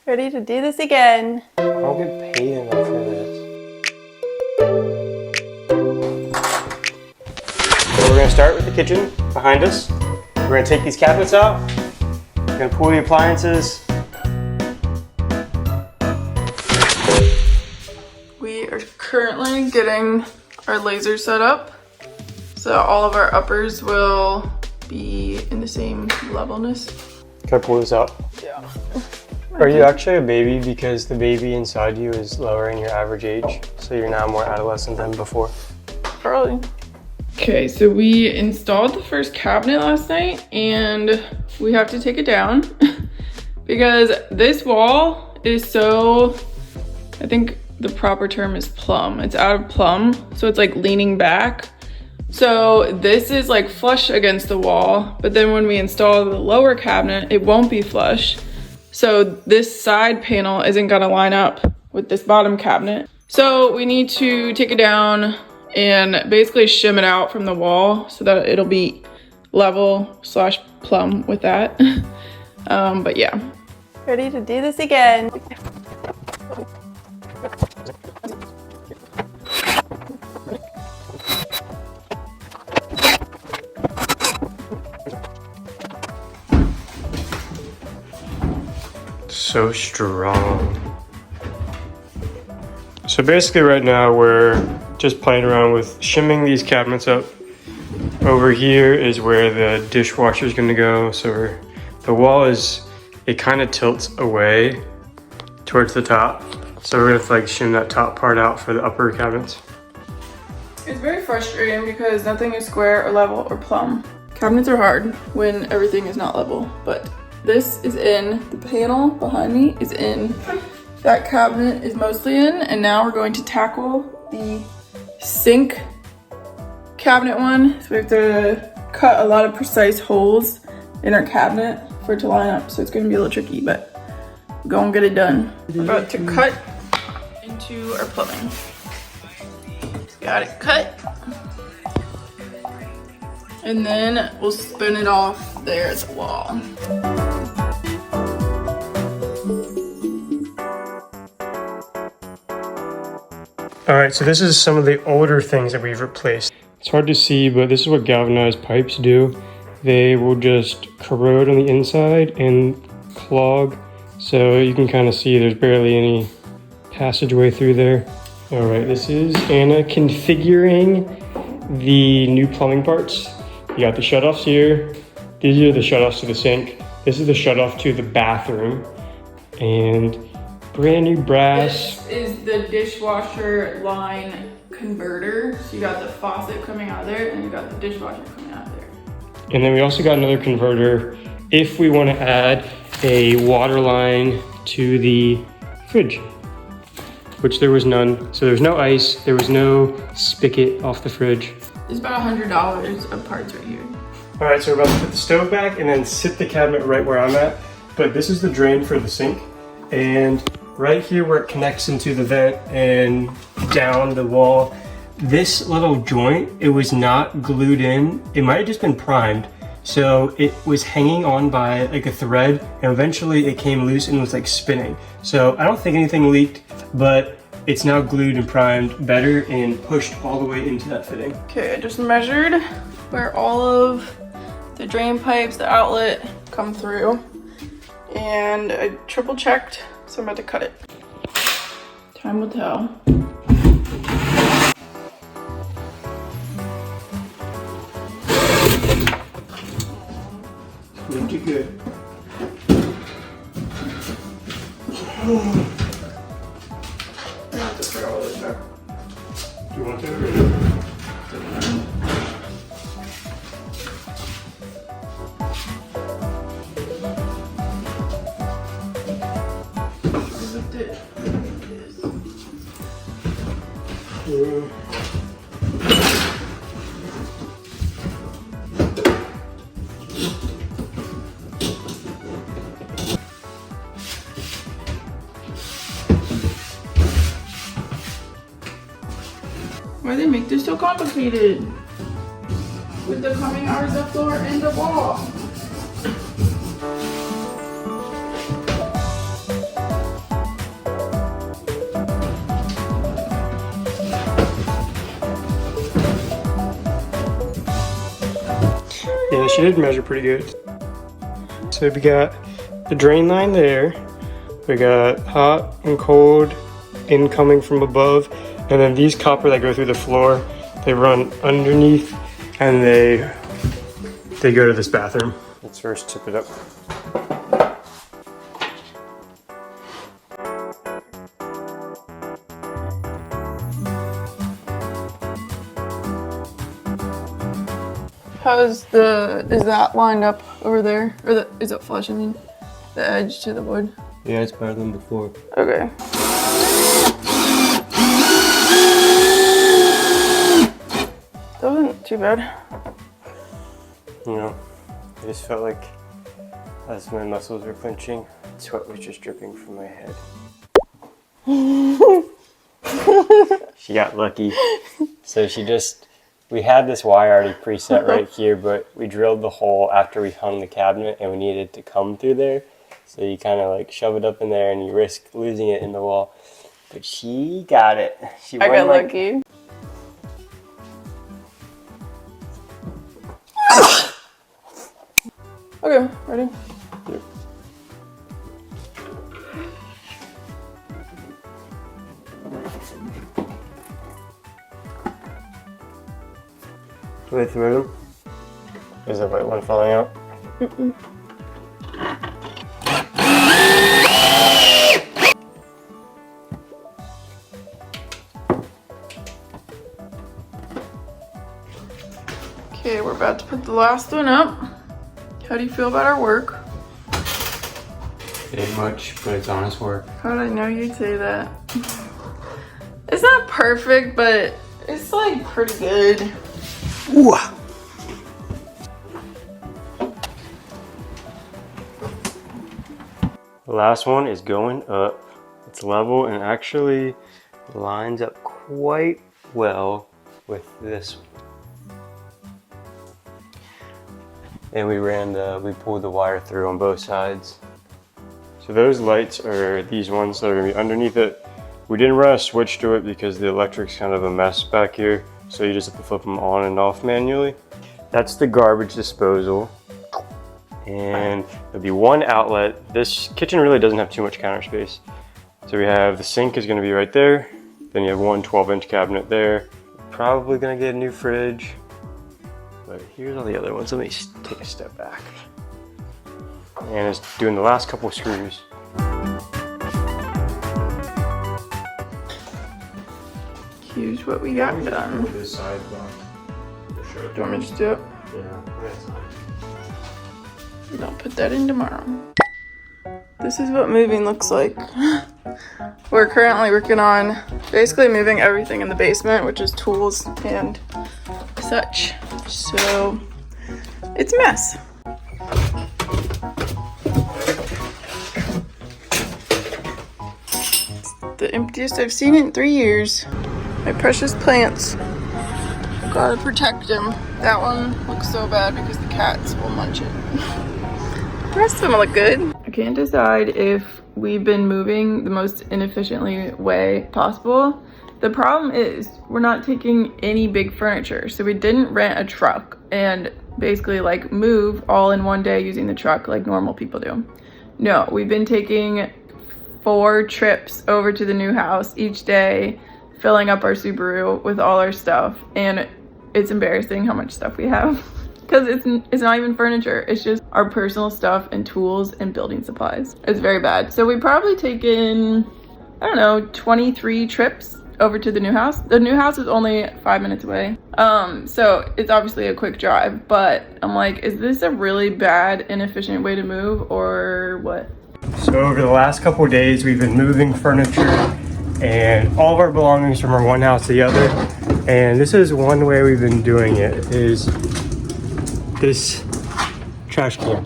Ready to do this again. I don't get paid enough for this. So we're gonna start with the kitchen behind us. We're gonna take these cabinets out. We're gonna pull the appliances. We are currently getting our laser set up. So all of our uppers will be in the same levelness. Can I pull this out? Yeah. Are you actually a baby because the baby inside you is lowering your average age? So you're now more adolescent than before? Probably. Okay, so we installed the first cabinet last night and we have to take it down because this wall is so, I think the proper term is plumb. It's out of plumb, so it's like leaning back. So this is like flush against the wall, but then when we install the lower cabinet, it won't be flush. So this side panel isn't gonna line up with this bottom cabinet. So we need to take it down and basically shim it out from the wall so that it'll be level / plumb with that. But yeah. Ready to do this again. So strong. So basically right now we're just playing around with shimming these cabinets up. Over here is where the dishwasher is going to go. So the wall it kind of tilts away towards the top. So we're going to have to like shim that top part out for the upper cabinets. It's very frustrating because nothing is square or level or plumb. Cabinets are hard when everything is not level, but this is in, the panel behind me is in, that cabinet is mostly in, and now we're going to tackle the sink cabinet one. So we have to cut a lot of precise holes in our cabinet for it to line up. So it's gonna be a little tricky, but we're gonna get it done. We're about to cut into our plumbing. Got it cut. And then we'll spin it off there at the wall. All right, so this is some of the older things that we've replaced. It's hard to see, but this is what galvanized pipes do. They will just corrode on the inside and clog. So you can kind of see there's barely any passageway through there. All right, this is Anna configuring the new plumbing parts. You got the shutoffs here. These are the shutoffs to the sink. This is the shutoff to the bathroom. And brand new brass. This is the dishwasher line converter. So you got the faucet coming out of there and you got the dishwasher coming out of there. And then we also got another converter if we want to add a water line to the fridge, which there was none. So there was no ice, there was no spigot off the fridge. It's about $100 of parts right here. All right, so we're about to put the stove back and then sit the cabinet right where I'm at. But this is the drain for the sink. And right here where it connects into the vent and down the wall, this little joint, it was not glued in. It might have just been primed. So it was hanging on by like a thread and eventually it came loose and was like spinning. So I don't think anything leaked, but it's now glued and primed better and pushed all the way into that fitting. Okay, I just measured where all of the drain pipes, the outlet come through. And I triple checked, so I'm about to cut it. Time will tell. Pretty good. I have to throw all this back. Do you want to? Lift it. Why they make this so complicated? With the coming out of the floor and the wall. she did measure pretty good. So we got the drain line there. We got hot and cold incoming from above. And then these copper that go through the floor, they run underneath and they go to this bathroom. Let's first tip it up. Is that lined up over there? Or is it flush, I mean? The edge to the wood? Yeah, it's better than before. Okay. That wasn't too bad. You know, I just felt like as my muscles were clenching, sweat was just dripping from my head. She got lucky. So we had this wire already preset right here, but we drilled the hole after we hung the cabinet and we needed it to come through there. So you kind of like shove it up in there and you risk losing it in the wall. But she got it. I got lucky. Okay, ready? Yep. Way through them? Is the white one falling out? Mm-mm. Okay, we're about to put the last one up. How do you feel about our work? It ain't much, but it's honest work. How did I know you'd say that? It's not perfect, but it's like pretty good. Ooh. The last one is going up. It's level and actually lines up quite well with this one. And we pulled the wire through on both sides. So those lights are these ones that are gonna be underneath it. We didn't run a switch to it because the electric's kind of a mess back here. So you just have to flip them on and off manually. That's the garbage disposal. And there'll be one outlet. This kitchen really doesn't have too much counter space. So we have the sink is gonna be right there. Then you have one 12-inch cabinet there. Probably gonna get a new fridge. But here's all the other ones. Let me take a step back. And it's doing the last couple of screws. Here's what we got done. This side block. Do you want me to just do it? Yeah, that's fine. I'll put that in tomorrow. This is what moving looks like. We're currently working on basically moving everything in the basement, which is tools and such. So it's a mess. The emptiest I've seen it in 3 years. My precious plants. Gotta protect them. That one looks so bad because the cats will munch it. The rest of them look good. I can't decide if we've been moving the most inefficiently way possible. The problem is we're not taking any big furniture. So we didn't rent a truck and basically like move all in one day using the truck like normal people do. No, we've been taking 4 trips over to the new house each day, filling up our Subaru with all our stuff. And it's embarrassing how much stuff we have because it's not even furniture. It's just our personal stuff and tools and building supplies. It's very bad. So we've probably taken, I don't know, 23 trips over to the new house. The new house is only 5 minutes away. So it's obviously a quick drive, but I'm like, is this a really bad, inefficient way to move or what? So over the last couple of days, we've been moving furniture and all of our belongings from our one house to the other. And this is one way we've been doing it, is this trash can.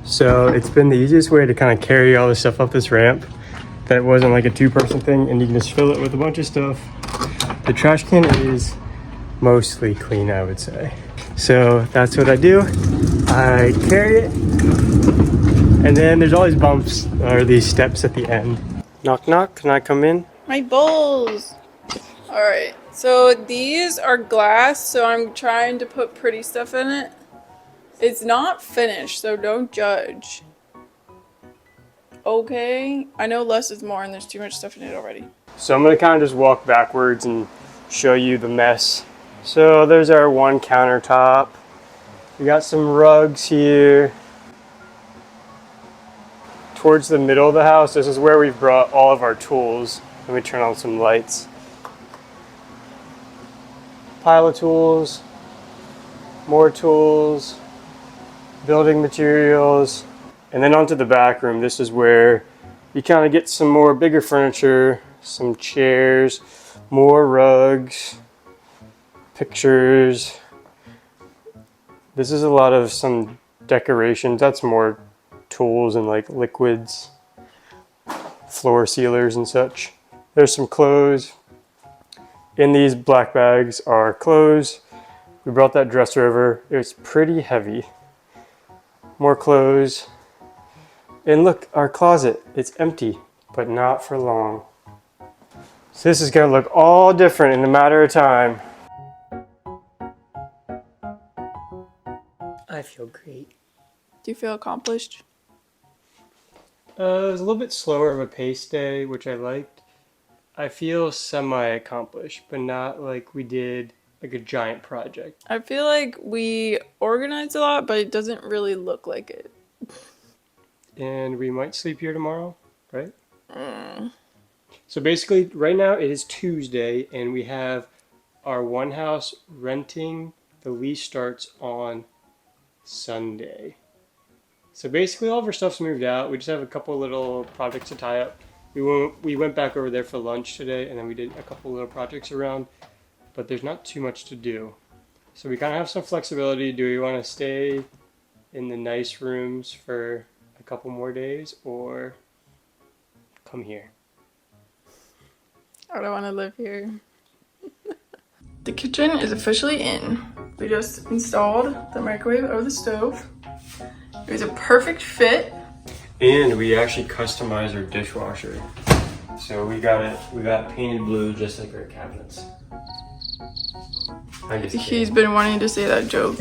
So it's been the easiest way to kind of carry all this stuff up this ramp. That wasn't like a 2-person thing, and you can just fill it with a bunch of stuff. The trash can is mostly clean, I would say. So that's what I do. I carry it, and then there's all these bumps or these steps at the end. Knock, knock, can I come in? My bowls. All right, so these are glass, so I'm trying to put pretty stuff in it. It's not finished, so don't judge. Okay, I know less is more and there's too much stuff in it already. So I'm gonna kind of just walk backwards and show you the mess. So there's our one countertop. We got some rugs here. Towards the middle of the house, this is where we've brought all of our tools. Let me turn on some lights. Pile of tools, more tools, building materials, and then onto the back room. This is where you kind of get some more bigger furniture, some chairs, more rugs, pictures. This is a lot of some decorations. That's more tools and like liquids, floor sealers and such. There's some clothes. In these black bags are clothes. We brought that dresser over. It's pretty heavy. More clothes. And look, our closet, it's empty, but not for long. So this is gonna look all different in a matter of time. I feel great. Do you feel accomplished? It was a little bit slower of a pace day, which I liked. I feel semi-accomplished, but not like we did like a giant project. I feel like we organized a lot, but it doesn't really look like it. And we might sleep here tomorrow, right? So basically, right now it is Tuesday, and we have our one house renting. The lease starts on Sunday. So basically, all of our stuff's moved out. We just have a couple little projects to tie up. We went back over there for lunch today, and then we did a couple little projects around, but there's not too much to do. So we kind of have some flexibility. Do we want to stay in the nice rooms for a couple more days, or come here? I don't want to live here. The kitchen is officially in. We just installed the microwave over the stove. It was a perfect fit. And we actually customized our dishwasher. So we got painted blue just like our cabinets. He's been wanting to say that joke.